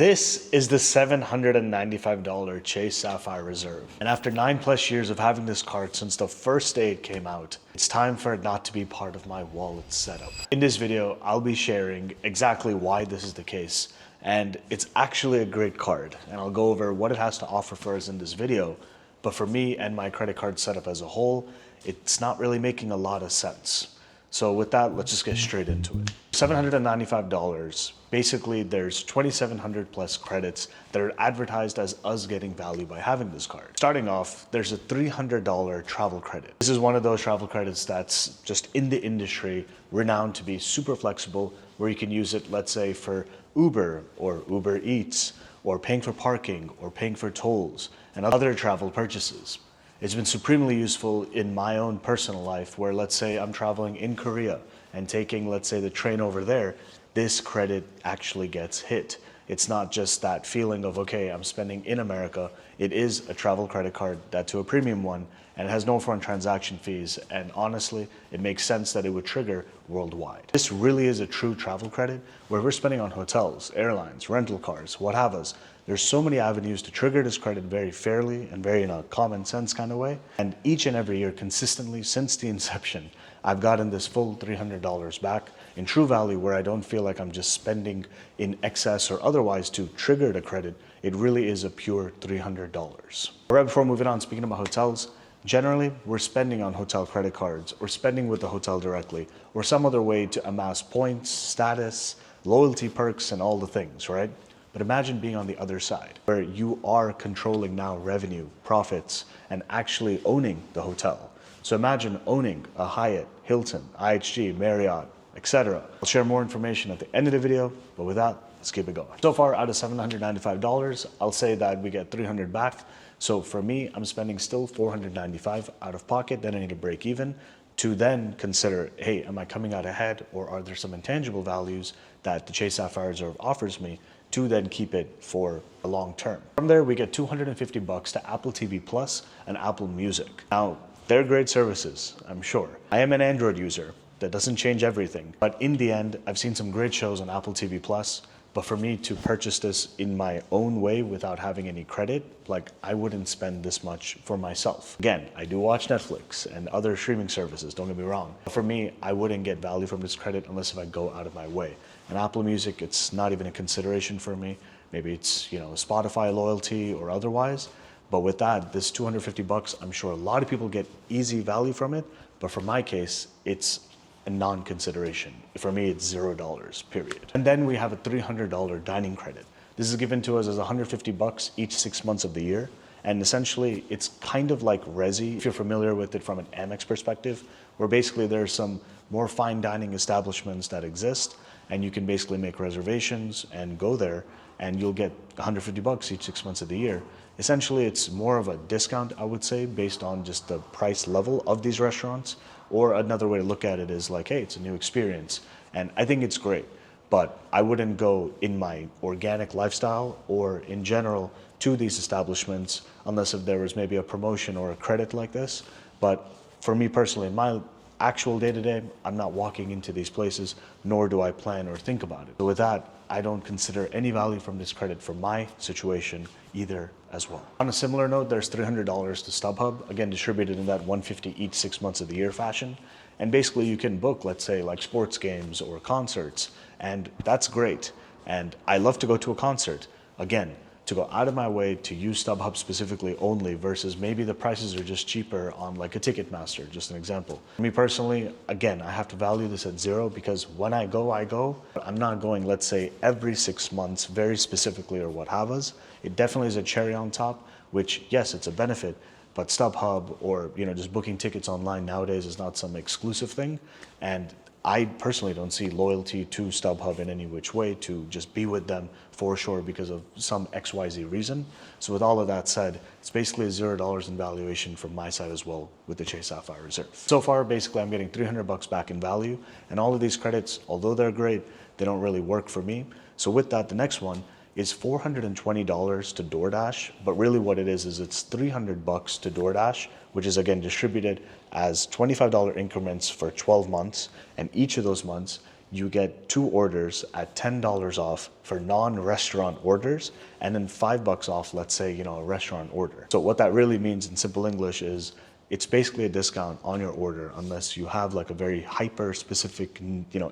This is the $795 Chase Sapphire Reserve. And after 9+ years of having this card since the first day it came out, it's time for it not to be part of my wallet setup. In this video, I'll be sharing exactly why this is the case. And it's actually a great card. And I'll go over what it has to offer for us in this video. But for me and my credit card setup as a whole, it's not really making a lot of sense. So with that, let's just get straight into it. $795. Basically, there's 2,700 plus credits that are advertised as us getting value by having this card. Starting off, there's a $300 travel credit. This is one of those travel credits that's just in the industry renowned to be super flexible, where you can use it, let's say, for Uber or Uber Eats, or paying for parking or paying for tolls and other travel purchases. It's been supremely useful in my own personal life where, let's say, I'm traveling in Korea and taking, let's say, the train over there, this credit actually gets hit. It's not just that feeling of, okay, I'm spending in America. It is a travel credit card, that to a premium one, and it has no foreign transaction fees. And honestly, it makes sense that it would trigger worldwide. This really is a true travel credit where we're spending on hotels, airlines, rental cars, what have us. There's so many avenues to trigger this credit very fairly and very in a common sense kind of way. And each and every year consistently since the inception, I've gotten this full $300 back in true value where I don't feel like I'm just spending in excess or otherwise to trigger the credit. It really is a pure $300. Right before moving on, speaking about hotels, generally we're spending on hotel credit cards or spending with the hotel directly or some other way to amass points, status, loyalty perks, and all the things, right? But imagine being on the other side, where you are controlling now revenue, profits, and actually owning the hotel. So imagine owning a Hyatt, Hilton, IHG, Marriott, etc. I'll share more information at the end of the video, but with that, let's keep it going. So far, out of $795, I'll say that we get $300 back. So for me, I'm spending still $495 out of pocket, then I need to break even to then consider, hey, am I coming out ahead, or are there some intangible values that the Chase Sapphire Reserve offers me to then keep it for a long term. From there, we get $250 to Apple TV Plus and Apple Music. Now, they're great services, I'm sure. I am an Android user. That doesn't change everything. But in the end, I've seen some great shows on Apple TV Plus. But for me to purchase this in my own way without having any credit, like I wouldn't spend this much for myself. Again, I do watch Netflix and other streaming services, don't get me wrong. But for me, I wouldn't get value from this credit unless if I go out of my way. And Apple Music, it's not even a consideration for me. Maybe it's, Spotify loyalty or otherwise. But with that, this $250, I'm sure a lot of people get easy value from it. But for my case, it's a non-consideration. For me, it's $0, period. And then we have a $300 dining credit. This is given to us as $150 each 6 months of the year. And essentially, it's kind of like Resi, if you're familiar with it from an Amex perspective, where basically there's some more fine dining establishments that exist, and you can basically make reservations and go there, and you'll get $150 each 6 months of the year. Essentially, it's more of a discount, I would say, based on just the price level of these restaurants. Or another way to look at it is like, hey, it's a new experience. And I think it's great, but I wouldn't go in my organic lifestyle or in general to these establishments unless if there was maybe a promotion or a credit like this. But for me personally, in my actual day-to-day, I'm not walking into these places, nor do I plan or think about it. So with that, I don't consider any value from this credit for my situation either as well. On a similar note, there's $300 to StubHub, again, distributed in that $150 each 6 months of the year fashion. And basically you can book, let's say, like sports games or concerts, and that's great. And I love to go to a concert. Again, to go out of my way to use StubHub specifically only versus maybe the prices are just cheaper on like a Ticketmaster, just an example. For me personally, again, I have to value this at $0 because when I go, I go. But I'm not going, let's say, every 6 months very specifically or what have us. It definitely is a cherry on top, which yes, it's a benefit, but StubHub or just booking tickets online nowadays is not some exclusive thing. And I personally don't see loyalty to StubHub in any which way to just be with them for sure because of some XYZ reason. So with all of that said, it's basically $0 in valuation from my side as well with the Chase Sapphire Reserve. So far, basically, I'm getting $300 back in value, and all of these credits, although they're great, they don't really work for me. So with that, the next one is $420 to DoorDash, but really what it is it's $300 to DoorDash, which is again distributed as $25 increments for 12 months, and each of those months you get 2 orders at $10 off for non-restaurant orders, and then $5 off, let's say, a restaurant order. So what that really means in simple English is it's basically a discount on your order unless you have like a very hyper specific,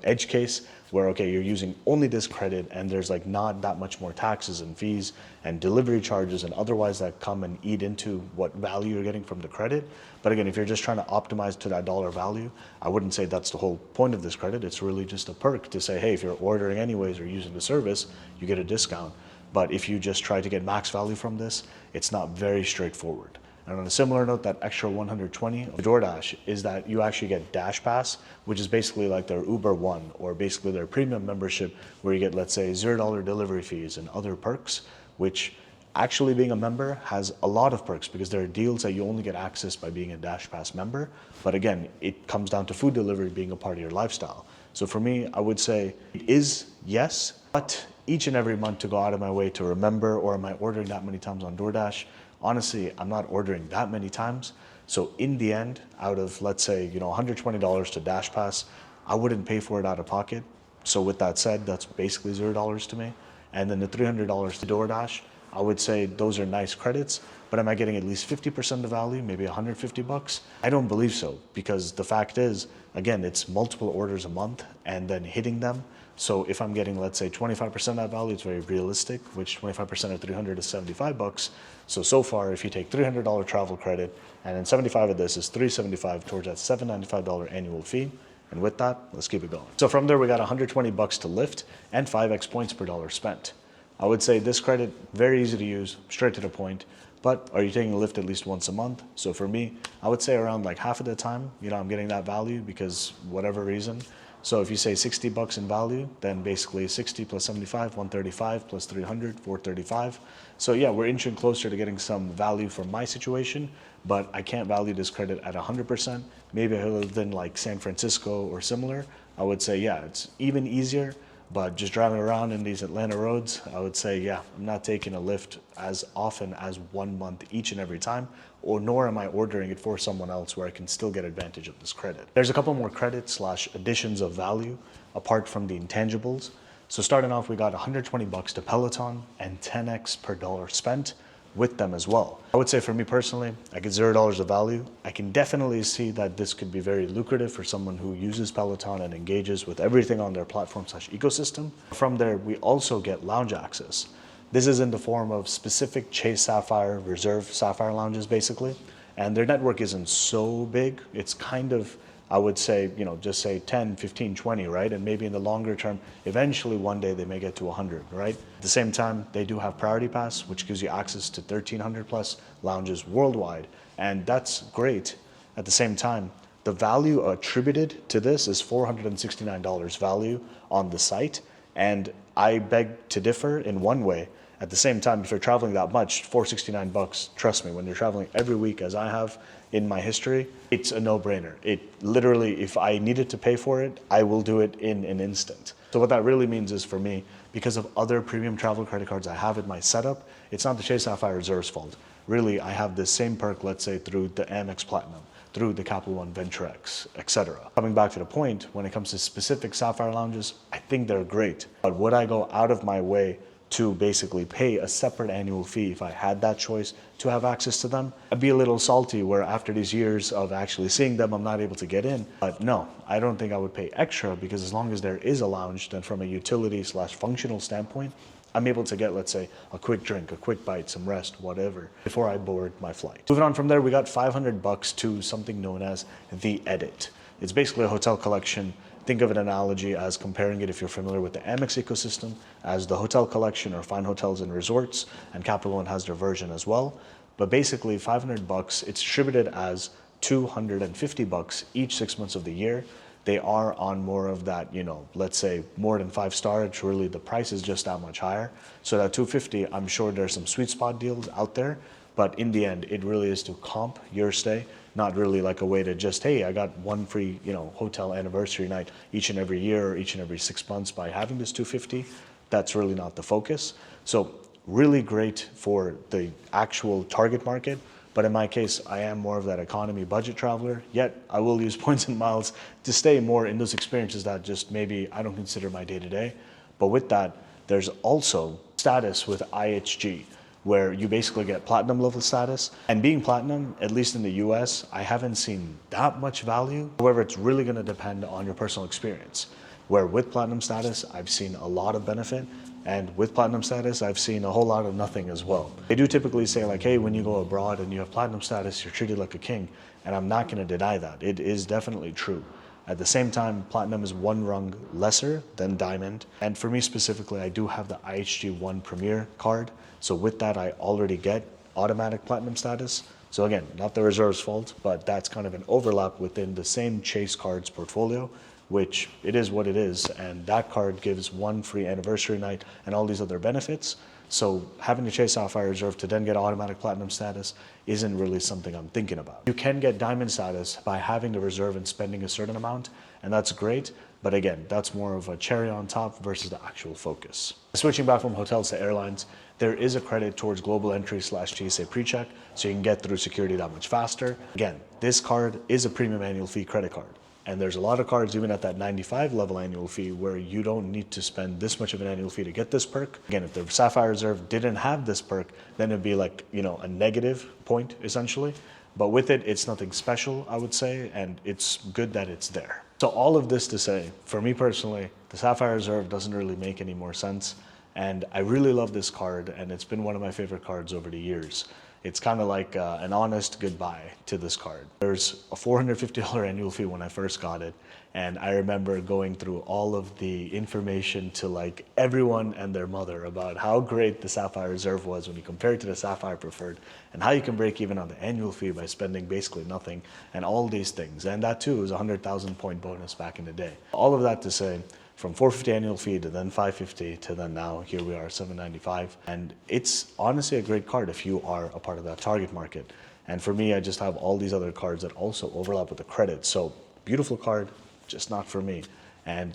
edge case where, okay, you're using only this credit and there's like not that much more taxes and fees and delivery charges and otherwise that come and eat into what value you're getting from the credit. But again, if you're just trying to optimize to that dollar value, I wouldn't say that's the whole point of this credit. It's really just a perk to say, hey, if you're ordering anyways or using the service, you get a discount. But if you just try to get max value from this, it's not very straightforward. And on a similar note, that extra 120 of DoorDash is that you actually get Dash Pass, which is basically like their Uber One or basically their premium membership where you get, let's say, $0 delivery fees and other perks, which actually being a member has a lot of perks because there are deals that you only get access by being a Dash Pass member. But again, it comes down to food delivery being a part of your lifestyle. So for me, I would say it is yes, but each and every month to go out of my way to remember, or am I ordering that many times on DoorDash? Honestly, I'm not ordering that many times. So in the end, out of, let's say, $120 to Dash Pass, I wouldn't pay for it out of pocket. So with that said, that's basically $0 to me. And then the $300 to DoorDash, I would say those are nice credits, but am I getting at least 50% the value, maybe $150? I don't believe so, because the fact is, again, it's multiple orders a month and then hitting them. So if I'm getting, let's say, 25% of that value, it's very realistic, which 25% of 300 is $75. So far, if you take $300 travel credit and then 75 of this is $375 towards that $795 annual fee. And with that, let's keep it going. So from there, we got $120 to Lyft and 5x points per dollar spent. I would say this credit, very easy to use, straight to the point. But are you taking a Lyft at least once a month? So for me, I would say around like half of the time, I'm getting that value because whatever reason. So if you say $60 in value, then basically 60 plus 75, 135 plus 300, 435. So yeah, we're inching closer to getting some value from my situation, but I can't value this credit at 100%. Maybe if I lived in like San Francisco or similar, I would say, yeah, it's even easier. But just driving around in these Atlanta roads, I would say, yeah, I'm not taking a Lyft as often as 1 month each and every time, or nor am I ordering it for someone else where I can still get advantage of this credit. There's a couple more credits / additions of value apart from the intangibles. So starting off, we got $120 to Peloton and 10x per dollar spent with them as well. I would say for me personally, I get $0 of value. I can definitely see that this could be very lucrative for someone who uses Peloton and engages with everything on their platform / ecosystem. From there, we also get lounge access. This is in the form of specific Chase Sapphire, Reserve Sapphire lounges basically. And their network isn't so big. It's kind of, I would say, just say 10, 15, 20, right? And maybe in the longer term, eventually one day they may get to 100, right? At the same time, they do have Priority Pass, which gives you access to 1,300 plus lounges worldwide. And that's great. At the same time, the value attributed to this is $469 value on the site. And I beg to differ in one way. At the same time, if you're traveling that much, $469, trust me, when you're traveling every week as I have in my history, it's a no-brainer. It literally, if I needed to pay for it, I will do it in an instant. So what that really means is for me, because of other premium travel credit cards I have in my setup, it's not the Chase Sapphire Reserve's fault. Really, I have the same perk, let's say, through the Amex Platinum, through the Capital One Venture X, etc. Coming back to the point, when it comes to specific Sapphire lounges, I think they're great. But would I go out of my way to basically pay a separate annual fee if I had that choice to have access to them? I'd be a little salty where after these years of actually seeing them, I'm not able to get in. But no, I don't think I would pay extra because as long as there is a lounge, then from a utility / functional standpoint, I'm able to get, let's say, a quick drink, a quick bite, some rest, whatever, before I board my flight. Moving on from there, we got $500 to something known as the Edit. It's basically a hotel collection. Think of an analogy as comparing it, if you're familiar with the Amex ecosystem, as the hotel collection or Fine Hotels and Resorts, and Capital One has their version as well. But basically $500, it's distributed as $250 each 6 months of the year. They are on more of that, let's say more than 5-star, it's really the price is just that much higher. So that $250, I'm sure there's some sweet spot deals out there, but in the end, it really is to comp your stay, not really like a way to just, hey, I got one free, hotel anniversary night each and every year or each and every 6 months by having this $250. That's really not the focus. So really great for the actual target market, But in my case, I am more of that economy budget traveler, yet I will use points and miles to stay more in those experiences that just maybe I don't consider my day-to-day. But with that, there's also status with IHG, where you basically get platinum level status. And being platinum, at least in the US, I haven't seen that much value. However, it's really gonna depend on your personal experience. Where with platinum status, I've seen a lot of benefit. And with platinum status, I've seen a whole lot of nothing as well. They do typically say like, hey, when you go abroad and you have platinum status, you're treated like a king. And I'm not gonna deny that. It is definitely true. At the same time, platinum is one rung lesser than diamond. And for me specifically, I do have the IHG One Premier card. So with that, I already get automatic platinum status. So again, not the reserve's fault, but that's kind of an overlap within the same Chase cards portfolio, which it is what it is. And that card gives one free anniversary night and all these other benefits. So having to Chase Sapphire Reserve to then get automatic platinum status isn't really something I'm thinking about. You can get diamond status by having the reserve and spending a certain amount, and that's great. But again, that's more of a cherry on top versus the actual focus. Switching back from hotels to airlines, there is a credit towards global entry / TSA PreCheck, so you can get through security that much faster. Again, this card is a premium annual fee credit card. And there's a lot of cards, even at that 95 level annual fee, where you don't need to spend this much of an annual fee to get this perk. Again, if the Sapphire Reserve didn't have this perk, then it'd be like, a negative point, essentially. But with it, it's nothing special, I would say, and it's good that it's there. So all of this to say, for me personally, the Sapphire Reserve doesn't really make any more sense. And I really love this card, and it's been one of my favorite cards over the years. It's kind of like an honest goodbye to this card. There's a $450 annual fee when I first got it, and I remember going through all of the information to like everyone and their mother about how great the Sapphire Reserve was when you compare it to the Sapphire Preferred, and how you can break even on the annual fee by spending basically nothing, and all these things. And that too was a 100,000 point bonus back in the day. All of that to say, from $450 annual fee to then $550 to then now here we are $795, and it's honestly a great card if you are a part of that target market. And for me, I just have all these other cards that also overlap with the credit. So beautiful card, just not for me. And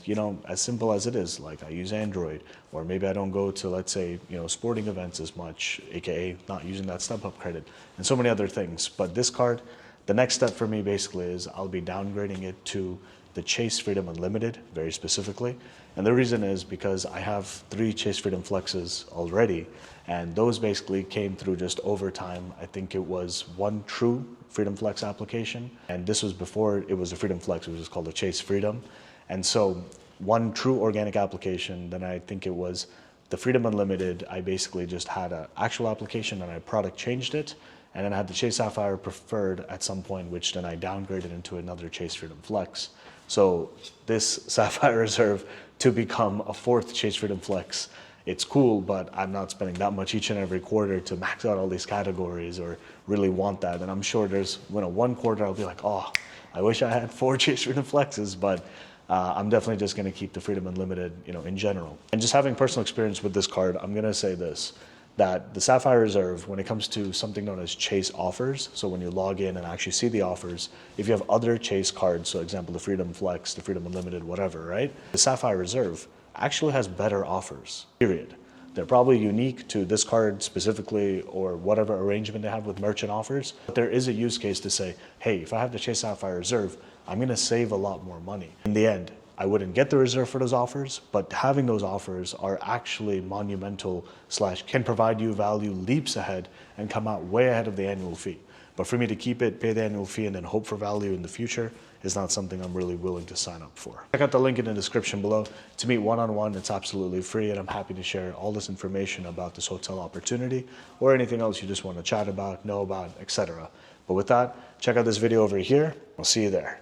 as simple as it is, like I use Android, or maybe I don't go to, let's say, sporting events as much, aka not using that step-up credit, and so many other things. But this card, the next step for me basically is I'll be downgrading it to the Chase Freedom Unlimited, very specifically. And the reason is because I have 3 Chase Freedom Flexes already, and those basically came through just over time. I think it was one true Freedom Flex application, and this was before it was a Freedom Flex, it was just called the Chase Freedom. And so one true organic application, then I think it was the Freedom Unlimited. I basically just had an actual application and I product changed it. And then I had the Chase Sapphire Preferred at some point, which then I downgraded into another Chase Freedom Flex. So this Sapphire Reserve to become a 4th Chase Freedom Flex, it's cool, but I'm not spending that much each and every quarter to max out all these categories or really want that. And I'm sure there's, one quarter I'll be like, oh, I wish I had 4 Chase Freedom Flexes, but I'm definitely just gonna keep the Freedom Unlimited, in general. And just having personal experience with this card, I'm gonna say this, that the Sapphire Reserve, when it comes to something known as Chase offers, so when you log in and actually see the offers, if you have other Chase cards, so example, the Freedom Flex, the Freedom Unlimited, whatever, right? The Sapphire Reserve actually has better offers, period. They're probably unique to this card specifically or whatever arrangement they have with merchant offers, but there is a use case to say, hey, if I have the Chase Sapphire Reserve, I'm gonna save a lot more money. In the end, I wouldn't get the reserve for those offers, but having those offers are actually monumental / can provide you value leaps ahead and come out way ahead of the annual fee. But for me to keep it, pay the annual fee, and then hope for value in the future is not something I'm really willing to sign up for. Check out the link in the description below to meet one-on-one. It's absolutely free, and I'm happy to share all this information about this hotel opportunity or anything else you just want to chat about, know about, etc. But with that, check out this video over here. I'll see you there.